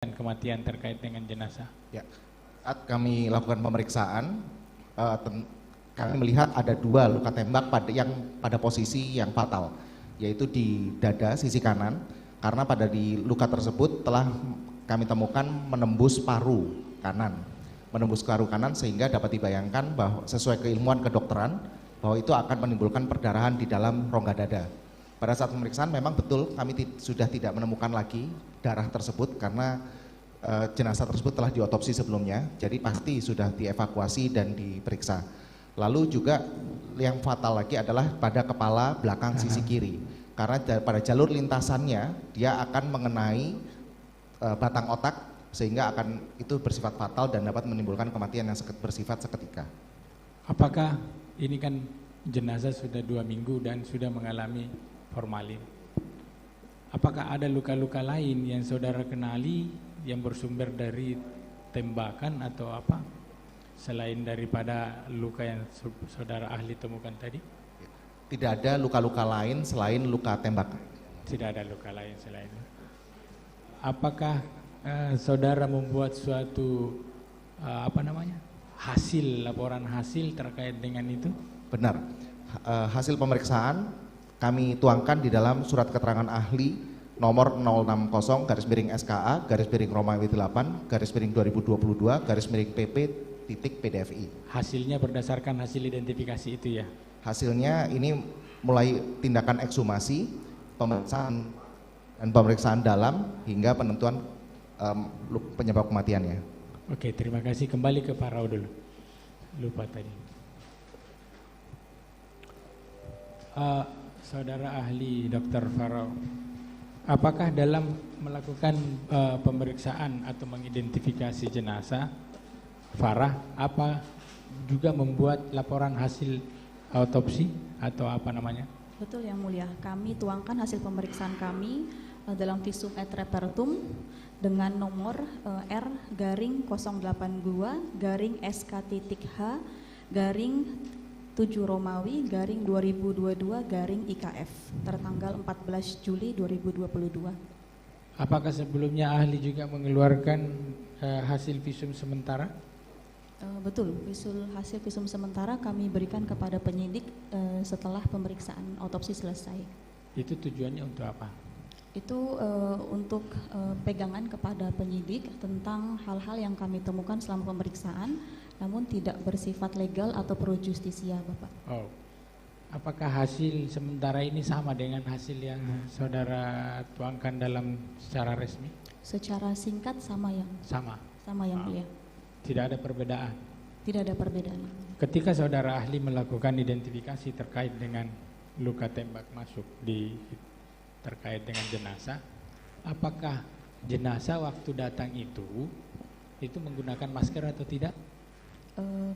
dan kematian terkait dengan jenazah. Ya, saat kami lakukan pemeriksaan, kami melihat ada 2 luka tembak yang pada posisi yang fatal, yaitu di dada sisi kanan, karena di luka tersebut telah kami temukan menembus paru kanan, sehingga dapat dibayangkan bahwa sesuai keilmuan kedokteran bahwa itu akan menimbulkan perdarahan di dalam rongga dada. Pada saat pemeriksaan memang betul kami sudah tidak menemukan lagi darah tersebut karena jenazah tersebut telah diotopsi sebelumnya, jadi pasti sudah dievakuasi dan diperiksa. Lalu juga yang fatal lagi adalah pada kepala belakang sisi kiri, karena pada jalur lintasannya dia akan mengenai batang otak sehingga itu bersifat fatal dan dapat menimbulkan kematian yang bersifat seketika. Apakah ini kan jenazah sudah 2 minggu dan sudah mengalami formalin? Apakah ada luka-luka lain yang saudara kenali yang bersumber dari tembakan atau apa selain daripada luka yang saudara ahli temukan tadi? Tidak ada luka-luka lain selain luka tembak. Tidak ada luka lain selain. Apakah saudara membuat suatu laporan hasil terkait dengan itu? Benar. Hasil pemeriksaan kami tuangkan di dalam surat keterangan ahli nomor 060/SKA/Romawi 8/2022/PP.PDFI. Hasilnya berdasarkan hasil identifikasi itu ya? Hasilnya ini mulai tindakan ekshumasi, pemeriksaan dalam hingga penentuan penyebab kematiannya. Oke, terima kasih. Kembali ke Pak Rao dulu. Lupa tadi. Saudara ahli Dr. Farao, apakah dalam melakukan pemeriksaan atau mengidentifikasi jenazah Farah, apa juga membuat laporan hasil autopsi atau apa namanya? Betul Yang Mulia, kami tuangkan hasil pemeriksaan kami dalam visum et repertum dengan nomor R/082/SK.H/7 Romawi /2022/IKF tertanggal 14 Juli 2022. Apakah sebelumnya ahli juga mengeluarkan hasil visum sementara? Betul, hasil visum sementara kami berikan kepada penyidik setelah pemeriksaan otopsi selesai. Itu tujuannya untuk apa? Itu untuk pegangan kepada penyidik tentang hal-hal yang kami temukan selama pemeriksaan, namun tidak bersifat legal atau pro justisia, Bapak. Oh, apakah hasil sementara ini sama dengan hasil yang saudara tuangkan dalam secara resmi? Secara singkat sama Yang Mulia. Tidak ada perbedaan? Tidak ada perbedaan. Ketika saudara ahli melakukan identifikasi terkait dengan luka tembak masuk terkait dengan jenazah, apakah jenazah waktu datang itu menggunakan masker atau tidak?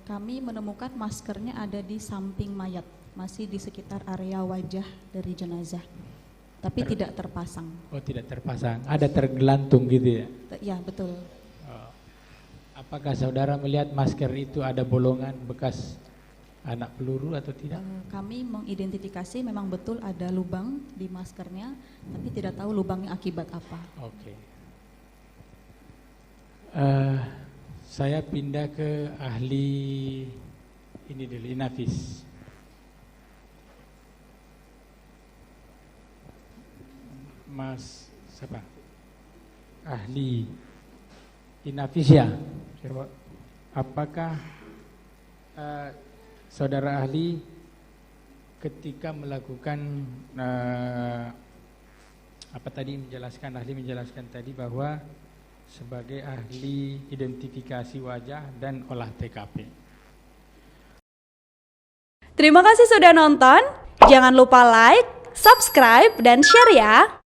Kami menemukan maskernya ada di samping mayat, masih di sekitar area wajah dari jenazah, tapi tidak terpasang. Oh, tidak terpasang, ada tergelantung gitu ya? Ya, betul. Apakah saudara melihat masker itu ada bolongan bekas anak peluru atau tidak? Kami mengidentifikasi memang betul ada lubang di maskernya, tapi tidak tahu lubangnya akibat apa. Oke. Saya pindah ke ahli ini dulu, Inafis. Mas siapa? Ahli Inafis ya. Apakah saudara ahli ketika melakukan ahli menjelaskan tadi bahwa sebagai ahli identifikasi wajah dan olah TKP. Terima kasih sudah nonton. Jangan lupa like, subscribe, dan share ya.